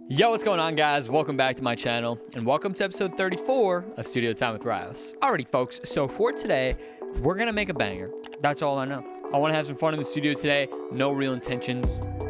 Yo, what's going on, guys? Welcome back to my channel and welcome to episode 34 of Studio Time with Ryos. Alrighty, folks, so for today we're gonna make a banger. That's all I know. I want to have some fun in the studio today. No real intentions.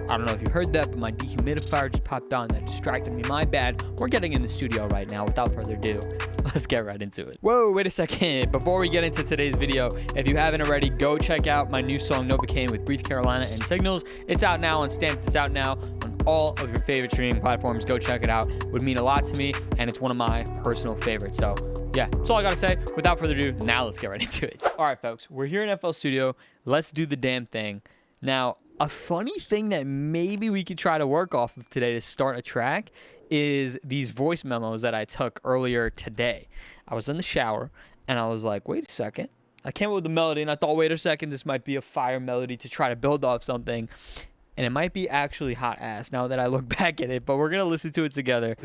I don't know if you heard that, but my dehumidifier just popped on. That distracted me. My bad. We're getting in the studio right now. Without further ado, let's get right into it. Whoa, wait a second. Before we get into today's video, if you haven't already, go check out my new song Novocaine with Brief Carolina and Signals. It's out now on Stamped. It's out now on all of your favorite streaming platforms. Go check it out. It would mean a lot to me, and it's one of my personal favorites. So yeah, that's all I gotta say. Without further ado, now let's get right into it. All right, folks, we're here in FL Studio. Let's do the damn thing. Now, a funny thing that maybe we could try to work off of today to start a track is these voice memos that I took earlier today. I was in the shower and I was like, wait a second. I came up with the melody and I thought, wait a second, this might be a fire melody to try to build off something. And it might be actually hot ass now that I look back at it, but we're going to listen to it together.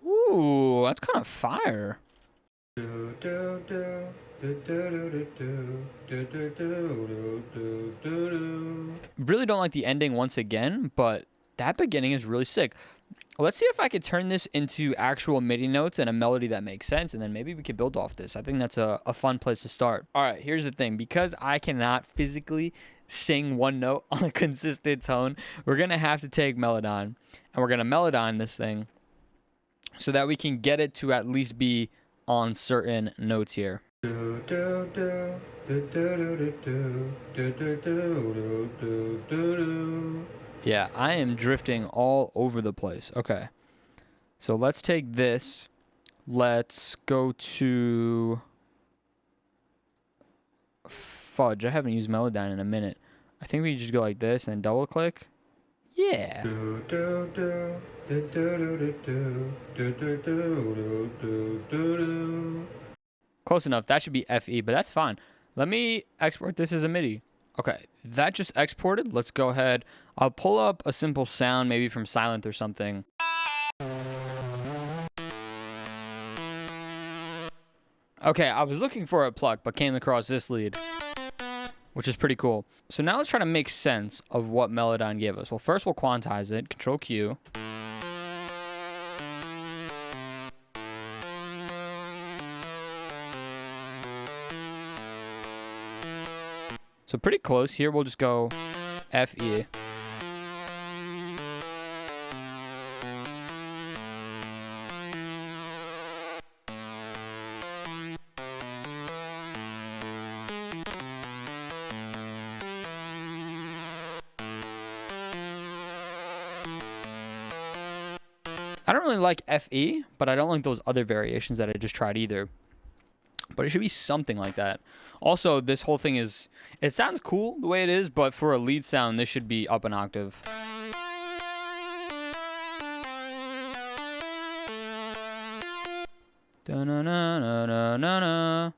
Ooh, that's kind of fire. Really don't like the ending once again, but that beginning is really sick. Let's see if I could turn this into actual MIDI notes and a melody that makes sense, and then maybe we could build off this. I think that's a fun place to start. All right, here's the thing. Because I cannot physically sing one note on a consistent tone, we're going to have to take Melodon, and we're going to Melodon this thing so that we can get it to at least be on certain notes here. Yeah, I am drifting all over the place. Okay. So let's take this. Let's go to fudge. I haven't used Melodyne in a minute. I think we just go like this and then double click. Yeah. Close enough. That should be FE, but that's fine. Let me export this as a MIDI. Okay, that just exported. Let's go ahead. I'll pull up a simple sound, maybe from Silent or something. Okay, I was looking for a pluck, but came across this lead, which is pretty cool. So now let's try to make sense of what Melodyne gave us. Well, first we'll quantize it. Control Q. So pretty close here. We'll just go FE. I don't really like FE, but I don't like those other variations that I just tried either. But it should be something like that. Also, this whole thing is, it sounds cool the way it is, but for a lead sound, this should be up an octave. Da-na-na-na-na-na-na.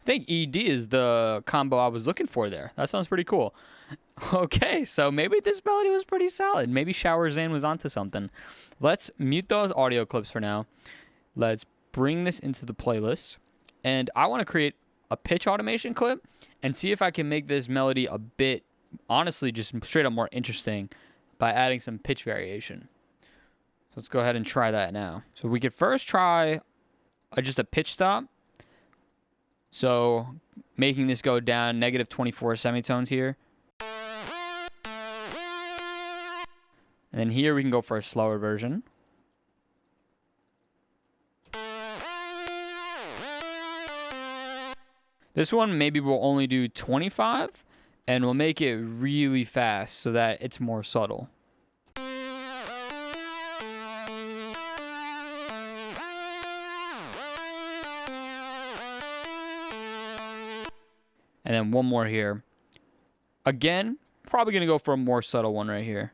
I think ED is the combo I was looking for there. That sounds pretty cool. Okay, so maybe this melody was pretty solid. Maybe Shower Zane was onto something. Let's mute those audio clips for now. Let's bring this into the playlist. And I want to create a pitch automation clip and see if I can make this melody a bit, honestly, just straight up more interesting by adding some pitch variation. So let's go ahead and try that now. So we could first try just a pitch stop. So making this go down -24 semitones here. And then here we can go for a slower version. This one maybe we'll only do 25 and we'll make it really fast so that it's more subtle. And then one more here. Again, probably going to go for a more subtle one right here.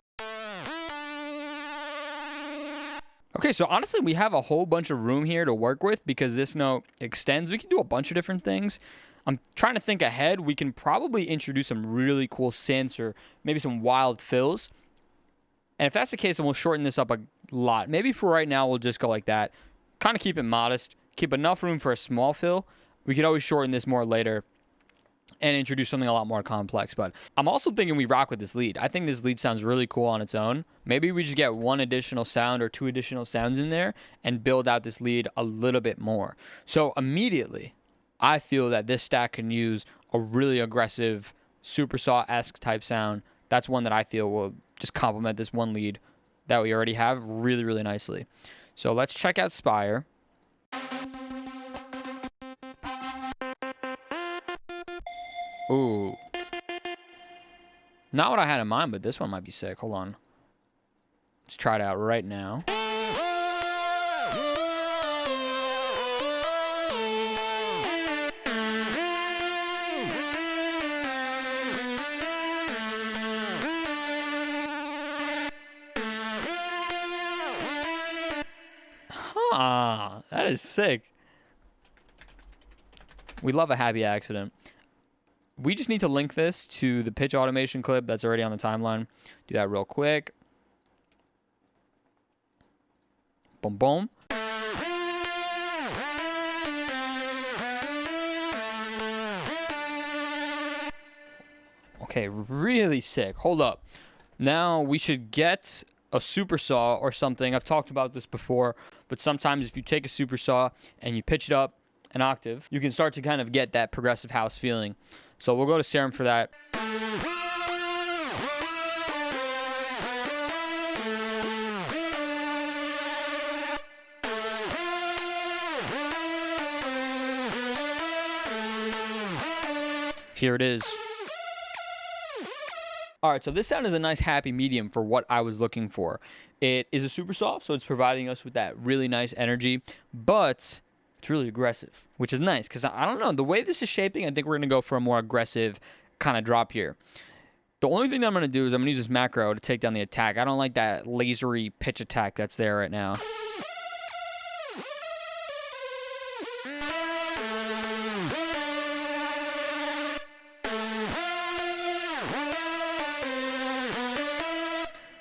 Okay, so honestly, we have a whole bunch of room here to work with because this note extends. We can do a bunch of different things. I'm trying to think ahead. We can probably introduce some really cool synths or maybe some wild fills. And if that's the case, then we'll shorten this up a lot. Maybe for right now, we'll just go like that. Kind of keep it modest. Keep enough room for a small fill. We could always shorten this more later and introduce something a lot more complex. But I'm also thinking we rock with this lead. I think this lead sounds really cool on its own. Maybe we just get one additional sound or two additional sounds in there and build out this lead a little bit more. So immediately, I feel that this stack can use a really aggressive super saw-esque type sound. That's one that I feel will just complement this one lead that we already have really, really nicely. So let's check out Spire. Ooh. Not what I had in mind, but this one might be sick. Hold on. Let's try it out right now. Huh. That is sick. We love a happy accident. We just need to link this to the pitch automation clip that's already on the timeline. Do that real quick. Boom, boom. Okay, really sick. Hold up. Now we should get a super saw or something. I've talked about this before, but sometimes if you take a super saw and you pitch it up an octave, you can start to kind of get that progressive house feeling. So we'll go to Serum for that. Here it is. All right, so this sound is a nice happy medium for what I was looking for. It is a super soft, so it's providing us with that really nice energy, but it's really aggressive, which is nice because I don't know. The way this is shaping, I think we're going to go for a more aggressive kind of drop here. The only thing that I'm going to do is I'm going to use this macro to take down the attack. I don't like that lasery pitch attack that's there right now.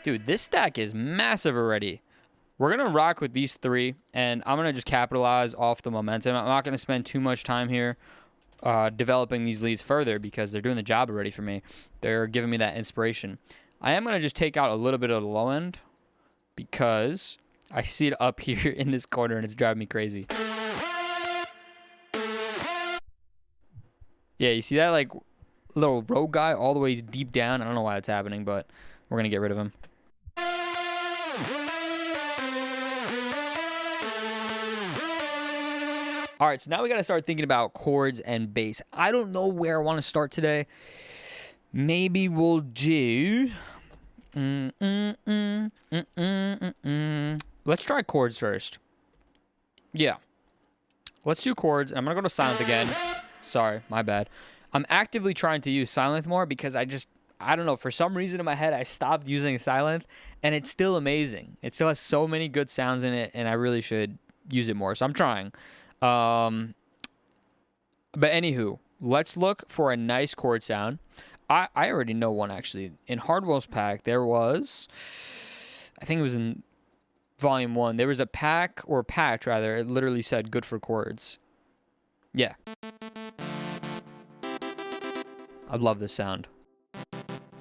Dude, this stack is massive already. We're going to rock with these three, and I'm going to just capitalize off the momentum. I'm not going to spend too much time here developing these leads further because they're doing the job already for me. They're giving me that inspiration. I am going to just take out a little bit of the low end because I see it up here in this corner, and it's driving me crazy. Yeah, you see that like little rogue guy all the way deep down? I don't know why it's happening, but we're going to get rid of him. All right, so now we got to start thinking about chords and bass. I don't know where I want to start today. Maybe we'll do... Let's try chords first. Yeah. Let's do chords. I'm going to go to silent again. Sorry, my bad. I'm actively trying to use silent more because I don't know, for some reason in my head, I stopped using silent, and it's still amazing. It still has so many good sounds in it, and I really should use it more, so I'm trying. But anywho, let's look for a nice chord sound. I already know one, actually. In Hardwell's pack, there was, I think it was in Volume 1, there was a pack, or patch, rather, it literally said good for chords. Yeah. I love this sound.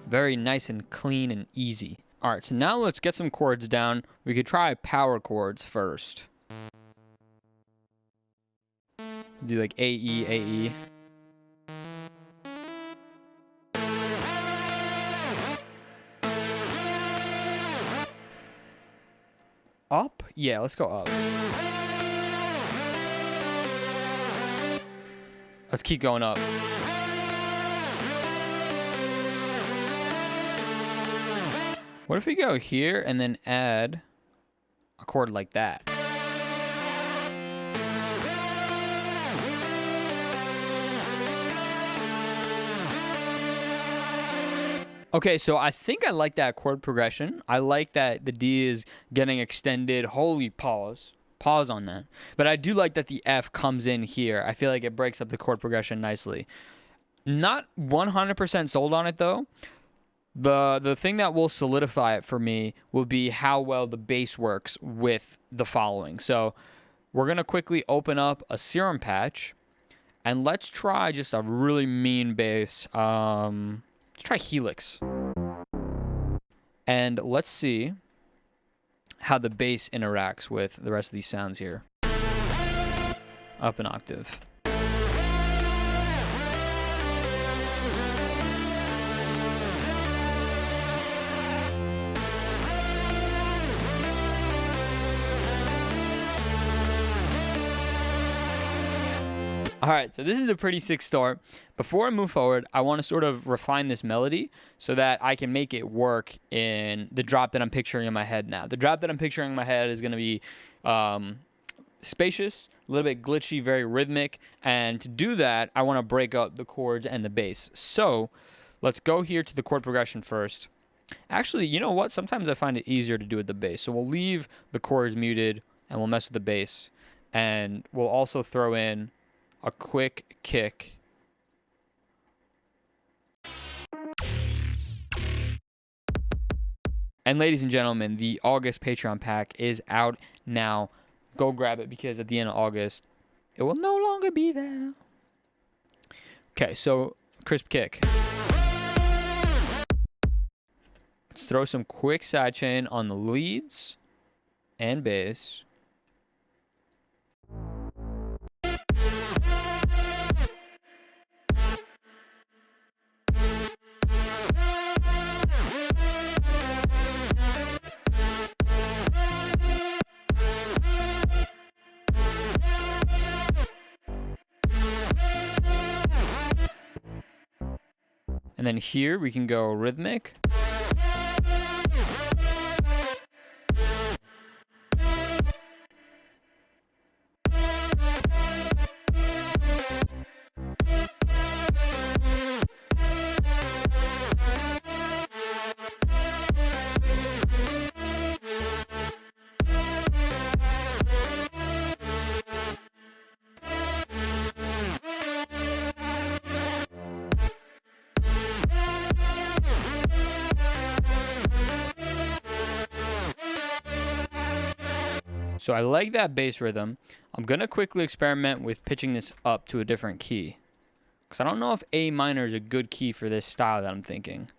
Very nice and clean and easy. All right, so now let's get some chords down. We could try power chords first. Do like A, E, A, E. Up? Yeah, let's go up. Let's keep going up. What if we go here and then add a chord like that? Okay, so I think I like that chord progression. I like that the D is getting extended. Holy pause. Pause on that. But I do like that the F comes in here. I feel like it breaks up the chord progression nicely. Not 100% sold on it, though. The thing that will solidify it for me will be how well the base works with the following. So we're going to quickly open up a serum patch, and let's try just a really mean base. Let's try Helix. And let's see how the bass interacts with the rest of these sounds here. Up an octave. All right, so this is a pretty sick start. Before I move forward, I want to sort of refine this melody so that I can make it work in the drop that I'm picturing in my head now. The drop that I'm picturing in my head is going to be spacious, a little bit glitchy, very rhythmic. And to do that, I want to break up the chords and the bass. So let's go here to the chord progression first. Actually, you know what? Sometimes I find it easier to do with the bass. So we'll leave the chords muted and we'll mess with the bass. And we'll also throw in a quick kick. And ladies and gentlemen, the August Patreon pack is out now. Go grab it because at the end of August, it will no longer be there. Okay, so crisp kick. Let's throw some quick sidechain on the leads and bass. And then here we can go rhythmic. So I like that bass rhythm. I'm going to quickly experiment with pitching this up to a different key, because I don't know if A minor is a good key for this style that I'm thinking.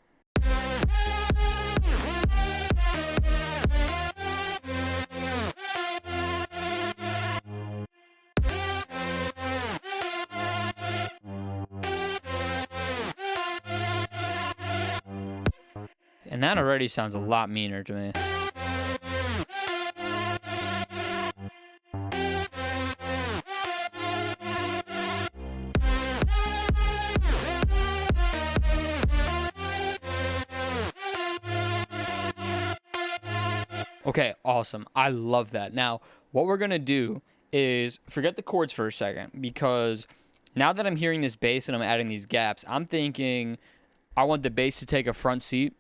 And that already sounds a lot meaner to me. Okay, awesome. I love that. Now, what we're going to do is forget the chords for a second, because now that I'm hearing this bass and I'm adding these gaps, I'm thinking I want the bass to take a front seat.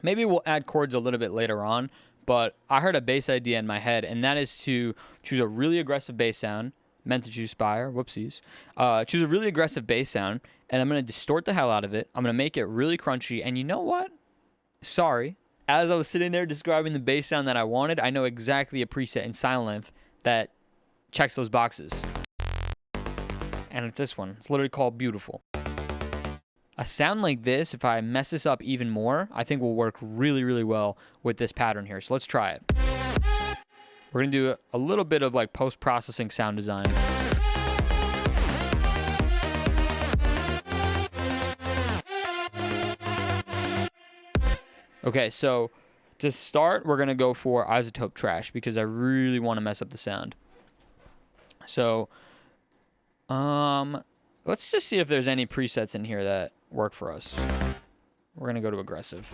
Maybe we'll add chords a little bit later on, but I heard a bass idea in my head, and that is to choose a really aggressive bass sound. Meant to choose Spire, whoopsies. Choose a really aggressive bass sound, and I'm going to distort the hell out of it. I'm going to make it really crunchy, and you know what? Sorry. As I was sitting there describing the bass sound that I wanted, I know exactly a preset in Silent that checks those boxes. And it's this one. It's literally called Beautiful. A sound like this, if I mess this up even more, I think will work really, really well with this pattern here. So let's try it. We're going to do a little bit of like post-processing sound design. Okay, so to start, we're going to go for Isotope Trash because I really want to mess up the sound. So, let's just see if there's any presets in here that work for us. We're going to go to aggressive.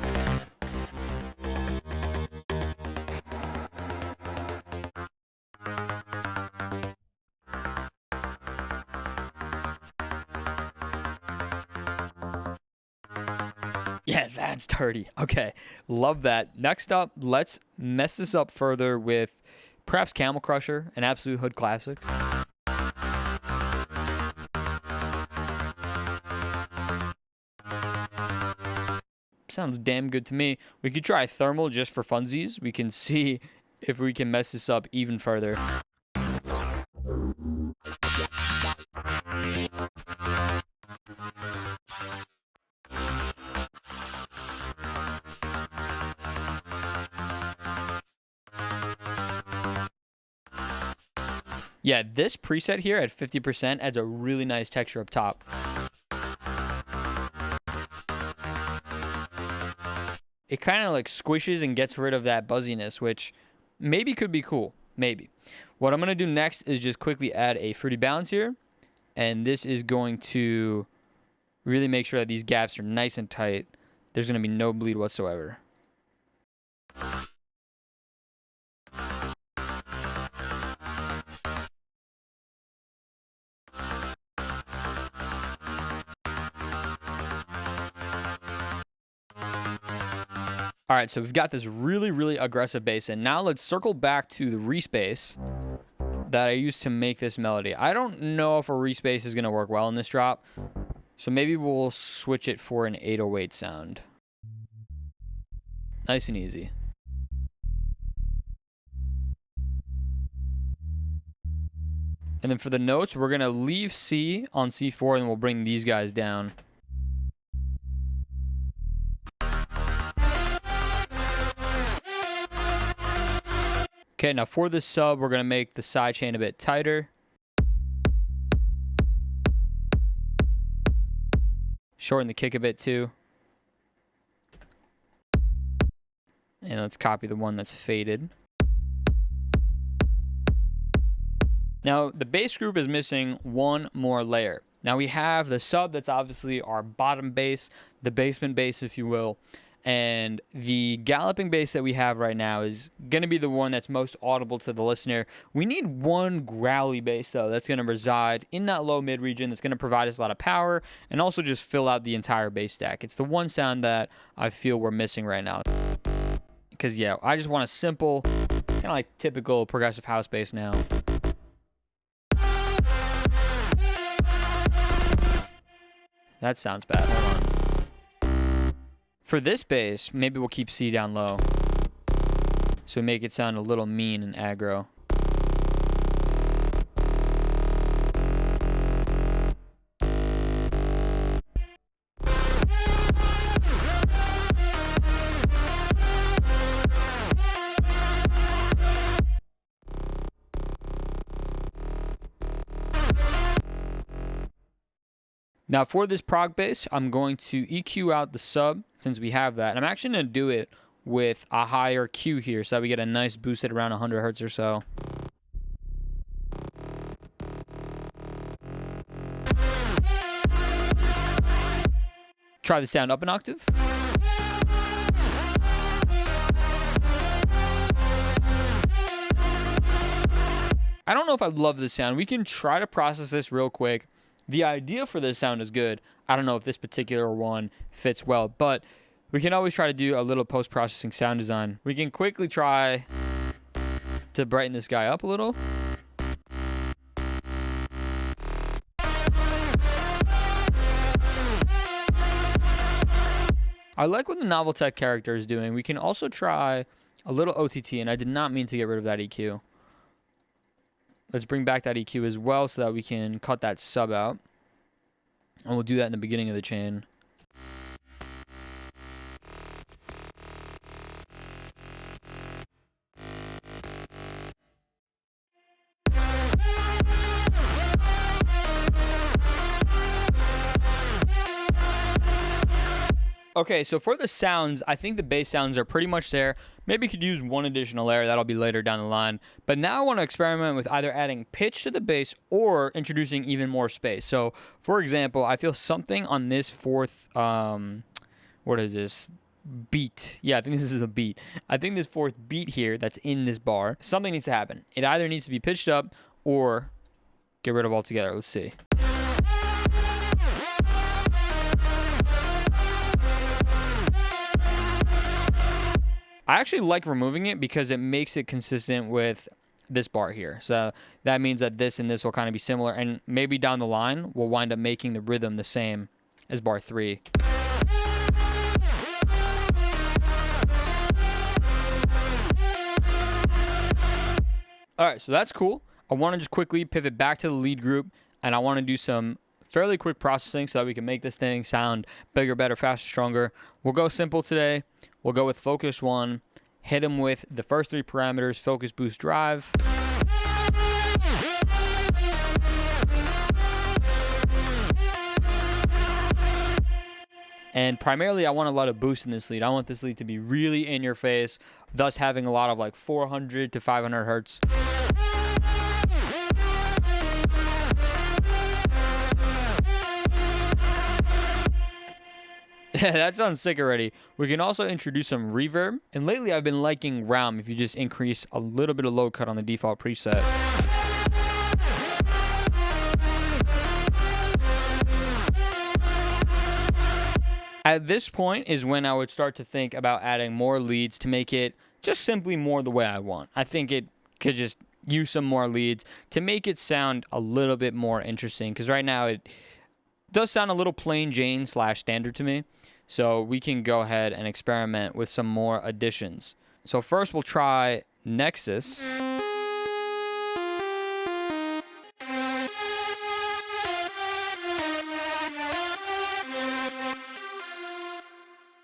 Yeah, that's dirty. Okay, love that. Next up, let's mess this up further with perhaps Camel Crusher, an absolute hood classic. sounds damn good to me. We could try thermal just for funsies. We can see if we can mess this up even further. Yeah, this preset here at 50% adds a really nice texture up top. It kind of like squishes and gets rid of that buzziness, which maybe could be cool. Maybe. What I'm going to do next is just quickly add a fruity balance here. And this is going to really make sure that these gaps are nice and tight. There's going to be no bleed whatsoever. All right, so we've got this really, really aggressive bass in. Now let's circle back to the respace that I used to make this melody. I don't know if a respace is going to work well in this drop, so maybe we'll switch it for an 808 sound. Nice and easy. And then for the notes, we're going to leave C on C4, and we'll bring these guys down. Okay, now for this sub, we're going to make the side chain a bit tighter. Shorten the kick a bit too. And let's copy the one that's faded. Now, the bass group is missing one more layer. Now, we have the sub that's obviously our bottom bass, the basement bass, if you will. And the galloping bass that we have right now is going to be the one that's most audible to the listener. We need one growly bass, though, that's going to reside in that low-mid region, that's going to provide us a lot of power and also just fill out the entire bass stack. It's the one sound that I feel we're missing right now. Because, yeah, I just want a simple, kind of like typical progressive house bass now. That sounds bad. Hold on. For this bass, maybe we'll keep C down low. So make it sound a little mean and aggro. Now for this prog bass, I'm going to EQ out the sub since we have that. And I'm actually going to do it with a higher Q here so that we get a nice boost at around 100 hertz or so. Try the sound up an octave. I don't know if I love this sound. We can try to process this real quick. The idea for this sound is good. I don't know if this particular one fits well, but we can always try to do a little post-processing sound design. We can quickly try to brighten this guy up a little. I like what the Novel Tech character is doing. We can also try a little OTT, and I did not mean to get rid of that EQ. Let's bring back that EQ as well so that we can cut that sub out. And we'll do that in the beginning of the chain. Okay, so for the sounds, I think the bass sounds are pretty much there. Maybe could use one additional layer. That'll be later down the line. But now I want to experiment with either adding pitch to the bass or introducing even more space. So, for example, I feel something on this fourth, what is this? Beat. Yeah, I think this is a beat. I think this fourth beat here that's in this bar, something needs to happen. It either needs to be pitched up or get rid of altogether. Let's see. I actually like removing it because it makes it consistent with this bar here. So that means that this and this will kind of be similar, and maybe down the line we'll wind up making the rhythm the same as bar 3. All right, so that's cool. I want to just quickly pivot back to the lead group, and I want to do some fairly quick processing so that we can make this thing sound bigger, better, faster, stronger. We'll go simple today. We'll go with focus 1, hit them with the first 3 parameters, focus, boost, drive. And primarily, I want a lot of boost in this lead. I want this lead to be really in your face, thus having a lot of like 400 to 500 hertz. That sounds sick already. We can also introduce some reverb. And lately, I've been liking round if you just increase a little bit of low cut on the default preset. At this point is when I would start to think about adding more leads to make it just simply more the way I want. I think it could just use some more leads to make it sound a little bit more interesting, because right now it does sound a little plain Jane / standard to me. So we can go ahead and experiment with some more additions. So first we'll try Nexus.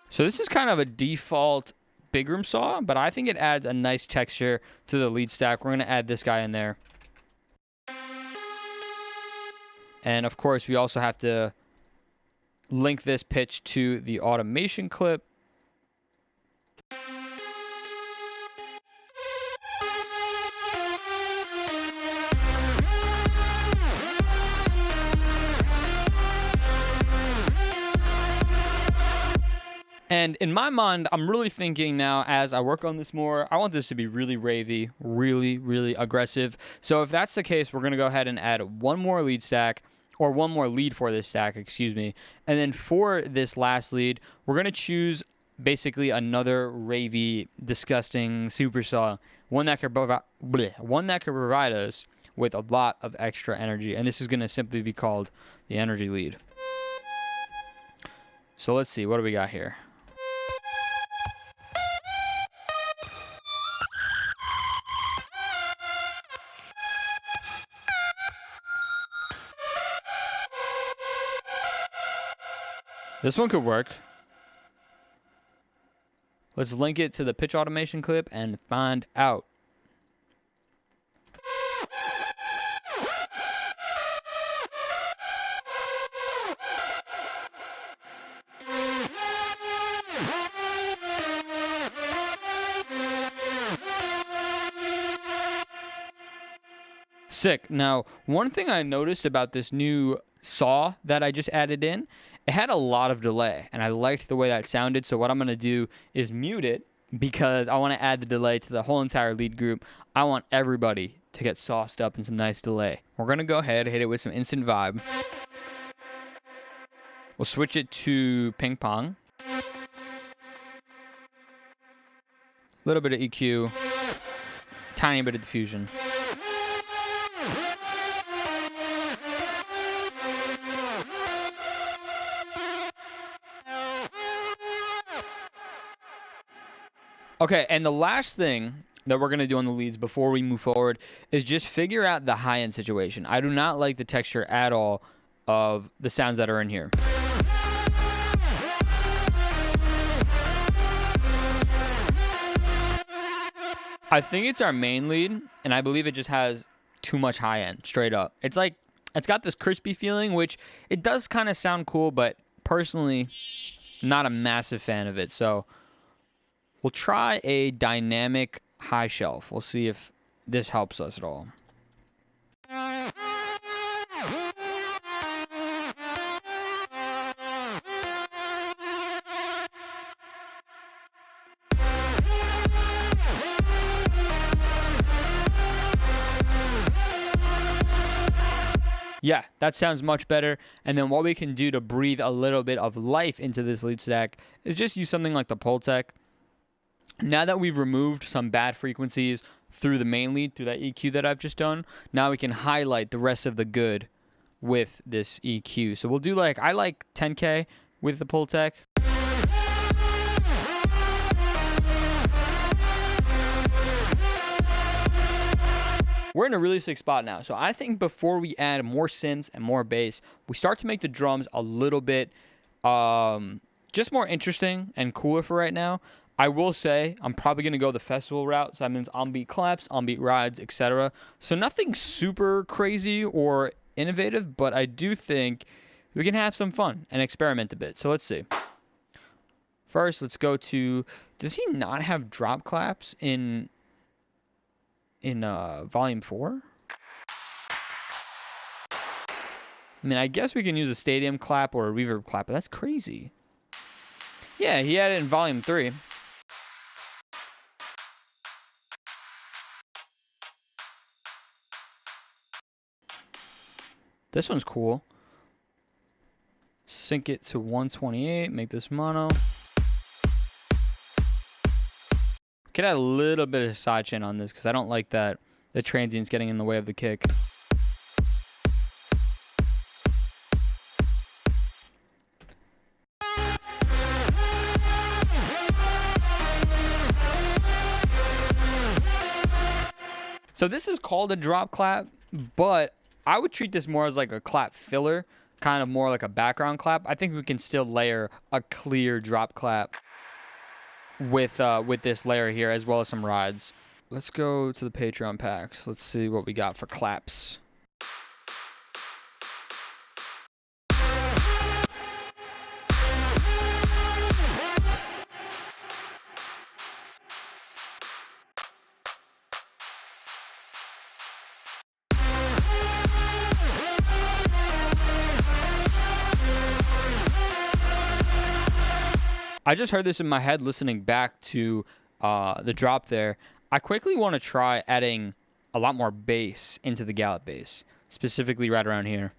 So this is kind of a default big room saw, but I think it adds a nice texture to the lead stack. We're going to add this guy in there. And of course, we also have to link this pitch to the automation clip. And in my mind, I'm really thinking now as I work on this more, I want this to be really ravey, really, really aggressive. So if that's the case, we're going to go ahead and add one more lead stack, or one more lead for this stack, excuse me. And then for this last lead, we're going to choose basically another ravey, disgusting super saw, one that could provide us with a lot of extra energy. And this is going to simply be called the energy lead. So let's see, what do we got here? This one could work. Let's link it to the pitch automation clip and find out. Sick. Now, one thing I noticed about this new saw that I just added in, it had a lot of delay, and I liked the way that sounded. So what I'm going to do is mute it, because I want to add the delay to the whole entire lead group. I want everybody to get sauced up in some nice delay. We're going to go ahead and hit it with some instant vibe. We'll switch it to ping pong. A little bit of EQ. Tiny bit of diffusion. Okay, and the last thing that we're going to do on the leads before we move forward is just figure out the high-end situation. I do not like the texture at all of the sounds that are in here. I think it's our main lead, and I believe it just has too much high-end, straight up. It's like, it's got this crispy feeling, which it does kind of sound cool, but personally, not a massive fan of it. So we'll try a dynamic high shelf. We'll see if this helps us at all. Yeah, that sounds much better. And then what we can do to breathe a little bit of life into this lead stack is just use something like the Pultec. Now that we've removed some bad frequencies through the main lead, through that EQ that I've just done, now we can highlight the rest of the good with this EQ. So we'll do like, I like 10K with the Pultec. we're in a really sick spot now. So I think before we add more synths and more bass, we start to make the drums a little bit just more interesting and cooler for right now. I will say I'm probably going to go the festival route. So that means on-beat claps, on-beat rides, etc. So nothing super crazy or innovative, but I do think we can have some fun and experiment a bit. So let's see. First, let's go to, does he not have drop claps in volume 4? I mean, I guess we can use a stadium clap or a reverb clap, but that's crazy. Yeah, he had it in volume 3. This one's cool. Sync it to 128, make this mono. Could add a little bit of sidechain on this because I don't like that the transient's getting in the way of the kick. So this is called a drop clap, but I would treat this more as like a clap filler, kind of more like a background clap. I think we can still layer a clear drop clap with this layer here, as well as some rides. Let's go to the Patreon packs. Let's see what we got for claps. I just heard this in my head listening back to the drop there. I quickly want to try adding a lot more bass into the gallop bass, specifically right around here.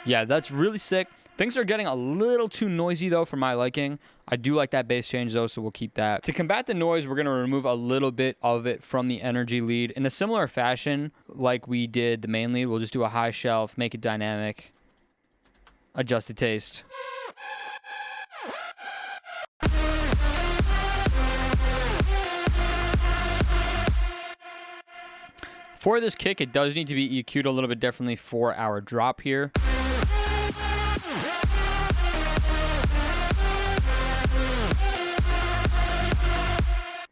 Yeah, that's really sick. Things are getting a little too noisy, though, for my liking. I do like that bass change, though, so we'll keep that. To combat the noise, we're going to remove a little bit of it from the energy lead. In a similar fashion, like we did the main lead, we'll just do a high shelf, make it dynamic, adjust the taste. For this kick, it does need to be EQ'd a little bit differently for our drop here.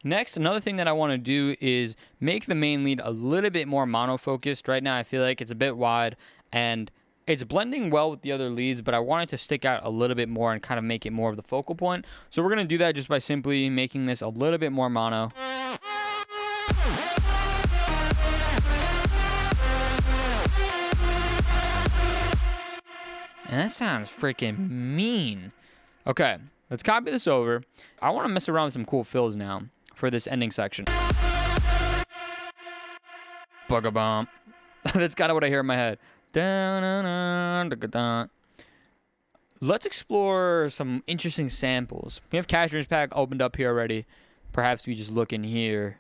Next, another thing that I want to do is make the main lead a little bit more mono-focused. Right now, I feel like it's a bit wide, and it's blending well with the other leads, but I want it to stick out a little bit more and kind of make it more of the focal point. So we're going to do that just by simply making this a little bit more mono. And that sounds freaking mean. Okay, let's copy this over. I want to mess around with some cool fills now for this ending section. Bugga-bump. That's kind of what I hear in my head. Let's explore some interesting samples. We have Cashmer's pack opened up here already. Perhaps we just look in here.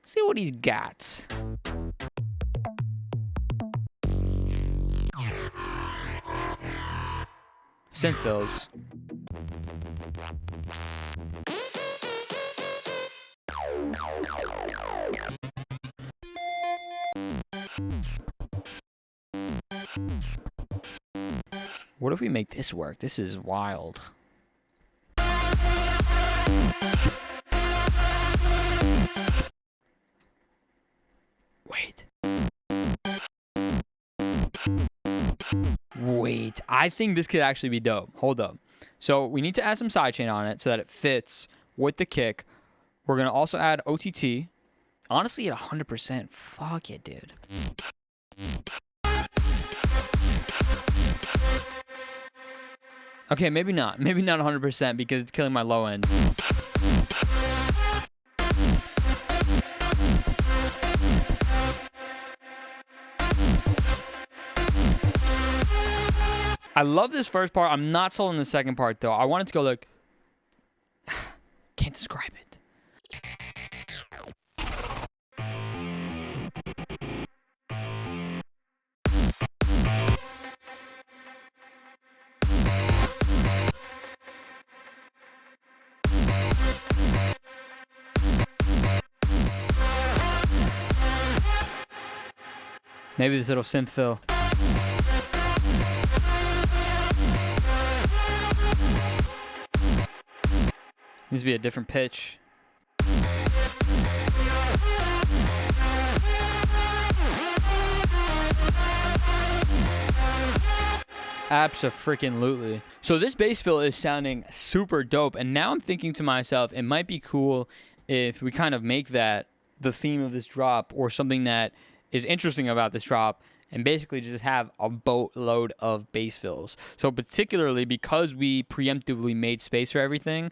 See what he's got. Synth fills. What if we make this work? This is wild. Wait, I think this could actually be dope. Hold up. So we need to add some sidechain on it so that it fits with the kick. We're going to also add OTT. Honestly, at 100%. Fuck it, dude. Okay, maybe not. Maybe not 100% because it's killing my low end. I love this first part. I'm not sold on the second part, though. I want it to go like... Can't describe it. Maybe this little synth fill. Needs to be a different pitch. Abso-freaking-lutely. So this bass fill is sounding super dope, and now I'm thinking to myself, it might be cool if we kind of make that the theme of this drop, or something that is interesting about this drop, and basically just have a boatload of bass fills. So particularly because we preemptively made space for everything,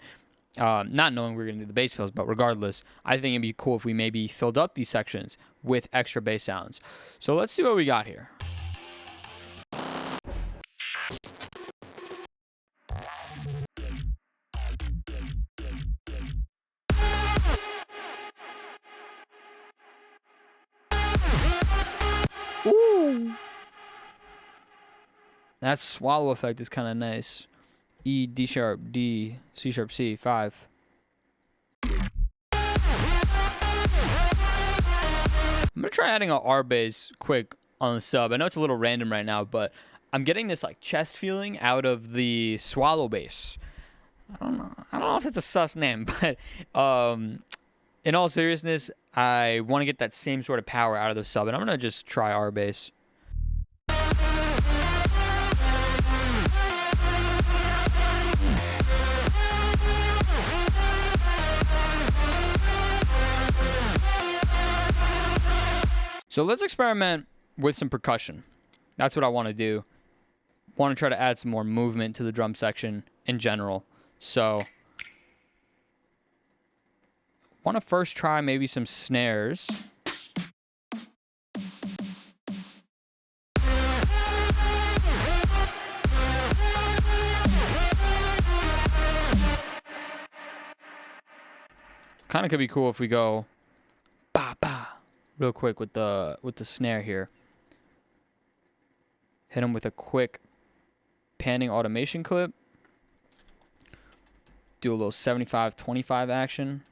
not knowing we're going to do the bass fills, but regardless, I think it'd be cool if we maybe filled up these sections with extra bass sounds. So let's see what we got here. Ooh. That swallow effect is kind of nice. E, D sharp, D, C sharp, C, 5. I'm going to try adding an R bass quick on the sub. I know it's a little random right now, but I'm getting this like chest feeling out of the swallow bass. I don't know if it's a sus name, but in all seriousness, I want to get that same sort of power out of the sub, and I'm going to just try R bass. So let's experiment with some percussion. That's what I want to do. Want to try to add some more movement to the drum section in general. So want to first try maybe some snares. Kind of could be cool if we go ba ba real quick with the snare here. Hit him with a quick panning automation clip. Do a little 75-25 action.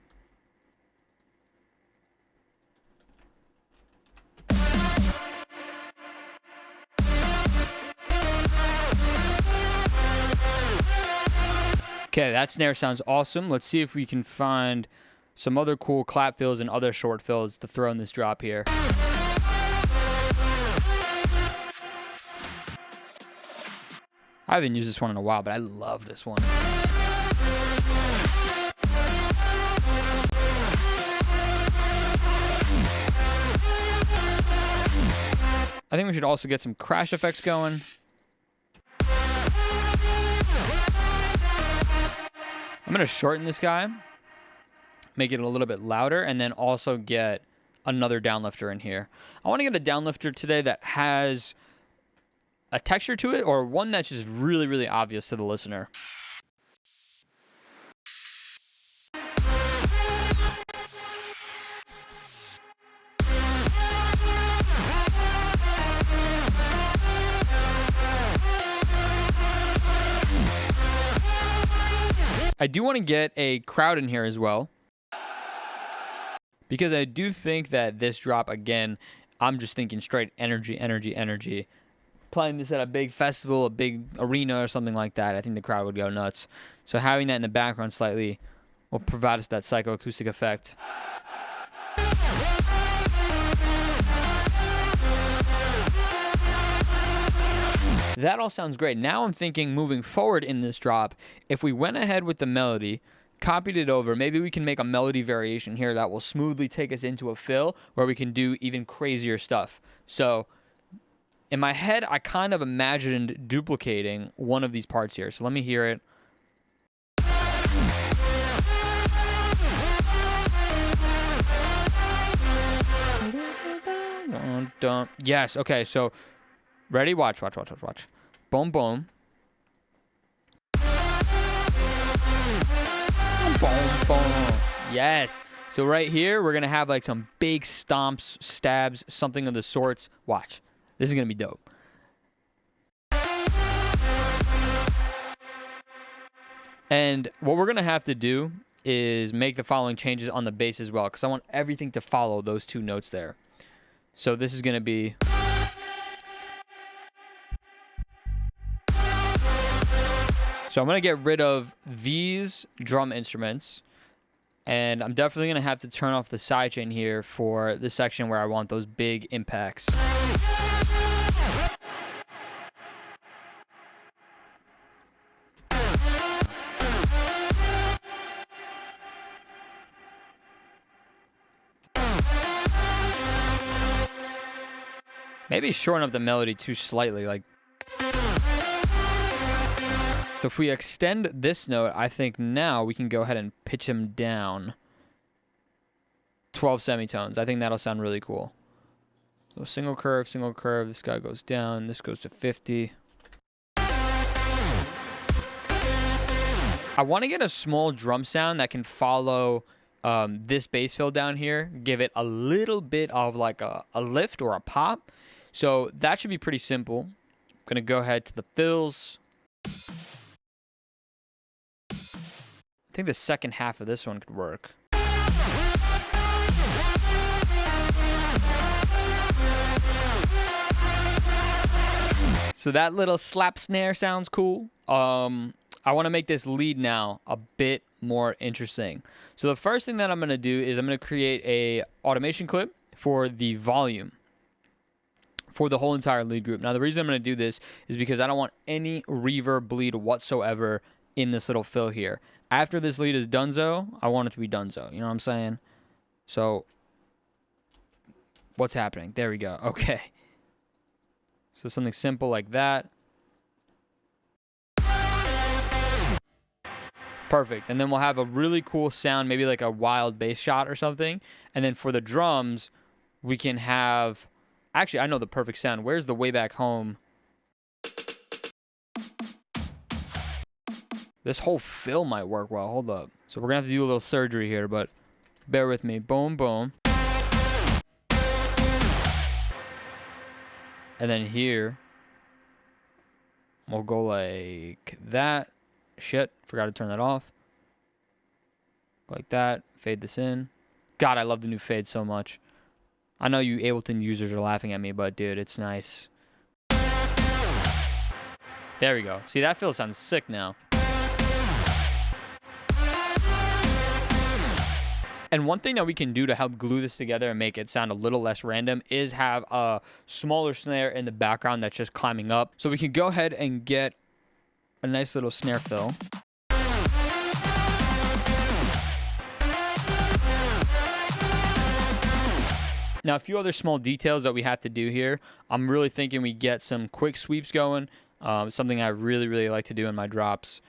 Okay, that snare sounds awesome. Let's see if we can find some other cool clap fills and other short fills to throw in this drop here. I haven't used this one in a while, but I love this one. I think we should also get some crash effects going. I'm going to shorten this guy, make it a little bit louder, and then also get another downlifter in here. I want to get a downlifter today that has a texture to it, or one that's just really, really obvious to the listener. I do want to get a crowd in here as well, because I do think that this drop, again, I'm just thinking straight energy, energy, energy. Playing this at a big festival, a big arena or something like that, I think the crowd would go nuts. So having that in the background slightly will provide us that psychoacoustic effect. That all sounds great. Now I'm thinking moving forward in this drop, if we went ahead with the melody, copied it over, maybe we can make a melody variation here that will smoothly take us into a fill where we can do even crazier stuff. So in my head, I kind of imagined duplicating one of these parts here. So let me hear it. Yes, okay, so ready? Watch. Boom, boom. Boom, boom. Yes. So right here, we're going to have like some big stomps, stabs, something of the sorts. Watch. This is going to be dope. And what we're going to have to do is make the following changes on the bass as well, because I want everything to follow those two notes there. So this is going to be So I'm going to get rid of these drum instruments. And I'm definitely going to have to turn off the sidechain here for the section where I want those big impacts. Maybe shorten up the melody too slightly. Like, so if we extend this note, I think now we can go ahead and pitch him down 12 semitones. I think that'll sound really cool. So single curve, this guy goes down, this goes to 50. I want to get a small drum sound that can follow this bass fill down here, give it a little bit of like a lift or a pop. So that should be pretty simple. I'm going to go ahead to the fills. I think the second half of this one could work. So that little slap snare sounds cool. I want to make this lead now a bit more interesting. So the first thing that I'm going to do is I'm going to create a automation clip for the volume for the whole entire lead group. Now, the reason I'm going to do this is because I don't want any reverb bleed whatsoever in this little fill here. After this lead is donezo, I want it to be donezo. You know what I'm saying? So what's happening? There we go. Okay. So something simple like that. Perfect. And then we'll have a really cool sound, maybe like a wild bass shot or something. And then for the drums, we can have... Actually, I know the perfect sound. Where's the Way Back Home? This whole fill might work well. Hold up. So we're going to have to do a little surgery here, but bear with me. Boom, boom. And then here, we'll go like that. Shit, forgot to turn that off. Like that. Fade this in. God, I love the new fade so much. I know you Ableton users are laughing at me, but dude, it's nice. There we go. See, that fill sounds sick now. And one thing that we can do to help glue this together and make it sound a little less random is have a smaller snare in the background that's just climbing up. So we can go ahead and get a nice little snare fill. Now, a few other small details that we have to do here. I'm really thinking we get some quick sweeps going. Something I really, really like to do in my drops.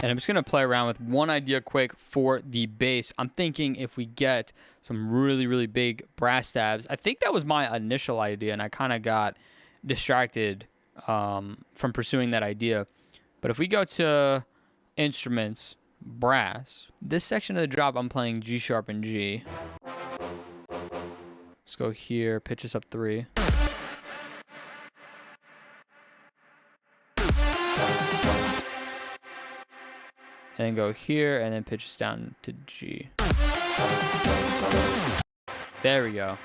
And I'm just going to play around with one idea quick for the bass. I'm thinking if we get some really, really big brass stabs. I think that was my initial idea, and I kind of got distracted from pursuing that idea. But if we go to instruments, brass, this section of the drop, I'm playing G sharp and G. Let's go here, pitch this up 3. And then go here, and then pitch this down to G. There we go.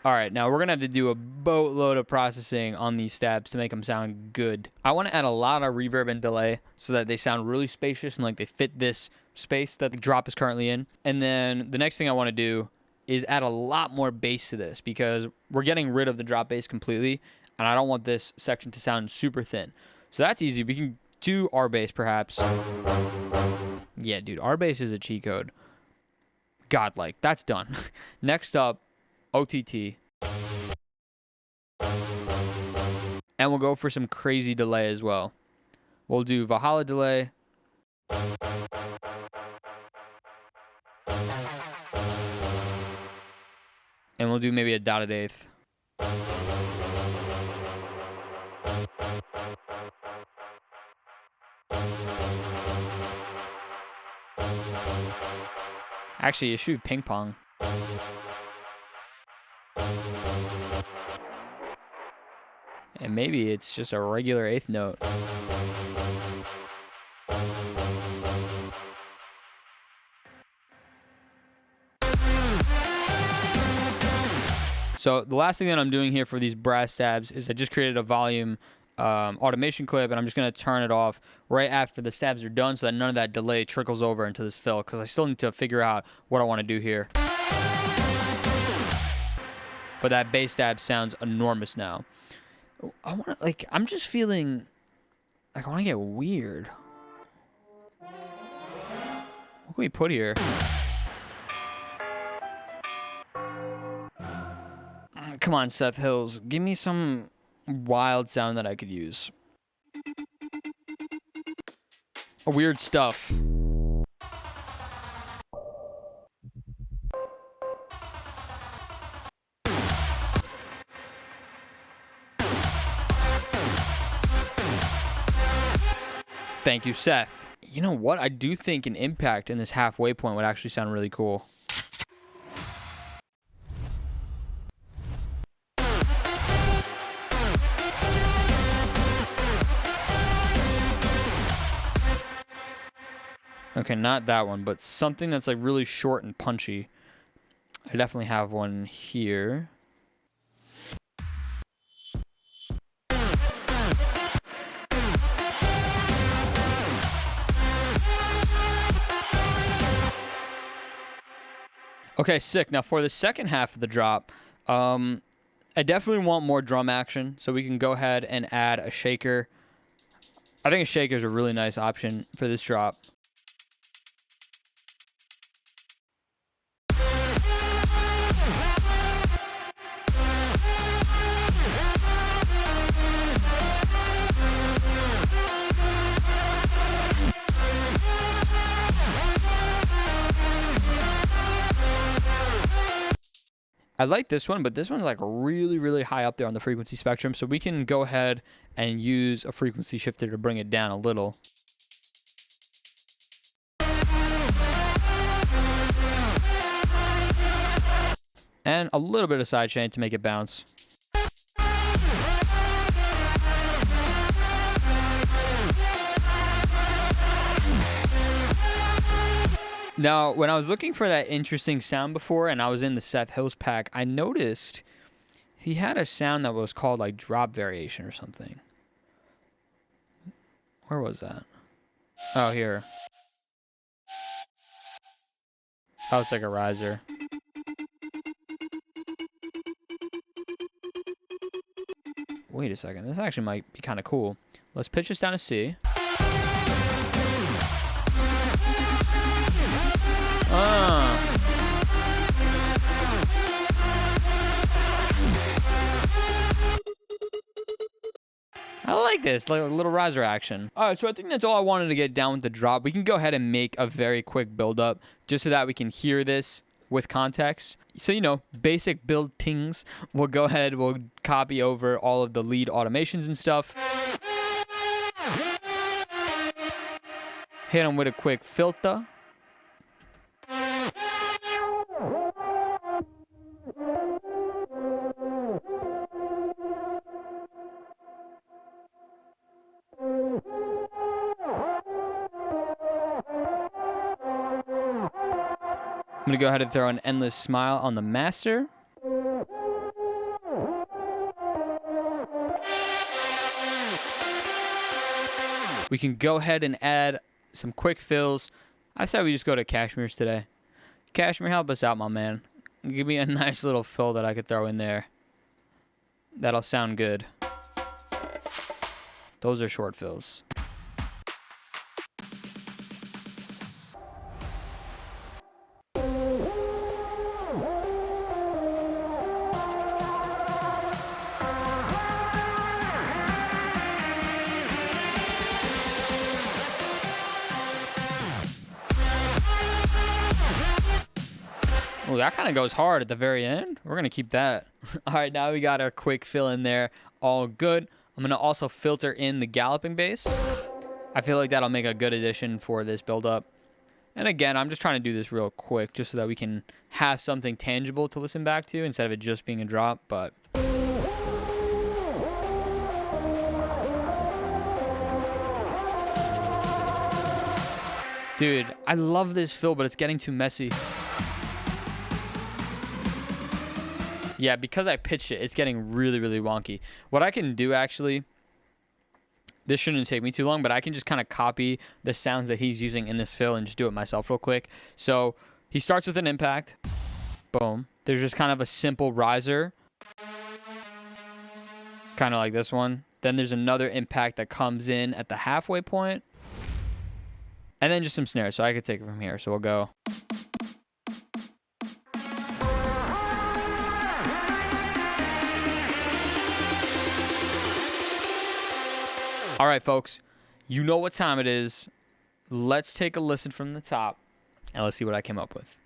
All right, now we're going to have to do a boatload of processing on these stabs to make them sound good. I want to add a lot of reverb and delay so that they sound really spacious and like they fit this space that the drop is currently in. And then the next thing I want to do is add a lot more bass to this because we're getting rid of the drop bass completely, and I don't want this section to sound super thin. So that's easy. We can do R bass perhaps. Yeah, dude, R bass is a cheat code. Godlike. That's done. Next up, OTT. And we'll go for some crazy delay as well. We'll do Valhalla delay. And we'll do maybe a dotted eighth. Actually, it should be ping pong. And maybe it's just a regular eighth note. So the last thing that I'm doing here for these brass stabs is I just created a volume automation clip, and I'm just going to turn it off right after the stabs are done so that none of that delay trickles over into this fill, because I still need to figure out what I want to do here. But that bass stab sounds enormous now. I want to, like, I'm just feeling like I want to get weird. What can we put here? Come on, Seth Hills. Give me some wild sound that I could use. Weird stuff. Thank you, Seth. You know what? I do think an impact in this halfway point would actually sound really cool. Okay, not that one, but something that's like really short and punchy. I definitely have one here. Okay, sick. Now for the second half of the drop, I definitely want more drum action, so we can go ahead and add a shaker. I think a shaker is a really nice option for this drop. I like this one, but this one's like really, really high up there on the frequency spectrum, so we can go ahead and use a frequency shifter to bring it down a little. And a little bit of sidechain to make it bounce. Now, when I was looking for that interesting sound before, and I was in the Seth Hills pack, I noticed he had a sound that was called like drop variation or something. Where was that? Oh, here. Oh, it's like a riser. Wait a second. This actually might be kind of cool. Let's pitch this down to C. I like this, like a little riser action. All right, so I think that's all I wanted to get down with the drop. We can go ahead and make a very quick build up just so that we can hear this with context. So, you know, basic build things. We'll go ahead, we'll copy over all of the lead automations and stuff. Hit them with a quick filter. I'm going to go ahead and throw an endless smile on the master. We can go ahead and add some quick fills. I said we just go to Cashmere's today. Cashmere, help us out, my man. Give me a nice little fill that I could throw in there. That'll sound good. Those are short fills. Oh, that kind of goes hard at the very end. We're going to keep that. All right, now we got our quick fill in there. All good. I'm going to also filter in the galloping bass. I feel like that'll make a good addition for this build-up. And again, I'm just trying to do this real quick just so that we can have something tangible to listen back to instead of it just being a drop. But dude, I love this fill, but it's getting too messy. Yeah, because I pitched it, it's getting really, really wonky. What I can do, actually, this shouldn't take me too long, but I can just kind of copy the sounds that he's using in this fill and just do it myself real quick. So he starts with an impact. Boom. There's just kind of a simple riser, kind of like this one. Then there's another impact that comes in at the halfway point. And then just some snares, so I could take it from here. So we'll go. All right, folks, you know what time it is. Let's take a listen from the top, and let's see what I came up with.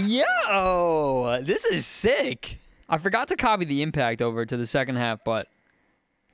Yo, this is sick. I forgot to copy the impact over to the second half, but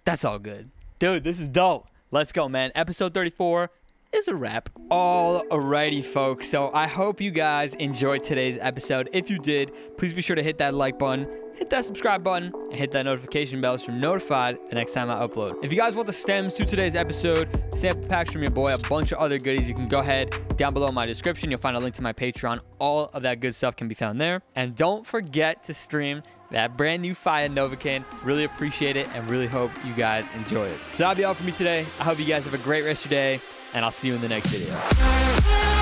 that's all good. Dude, this is dope. Let's go, man. Episode 34 is a wrap. Alrighty, folks. So I hope you guys enjoyed today's episode. If you did, please be sure to hit that like button, hit that subscribe button, and hit that notification bell so you're notified the next time I upload. If you guys want the stems to today's episode, sample packs from your boy, a bunch of other goodies, you can go ahead down below in my description. You'll find a link to my Patreon. All of that good stuff can be found there. And don't forget to stream that brand new Fire Novocaine. Really appreciate it and really hope you guys enjoy it. So that'll be all for me today. I hope you guys have a great rest of your day, and I'll see you in the next video.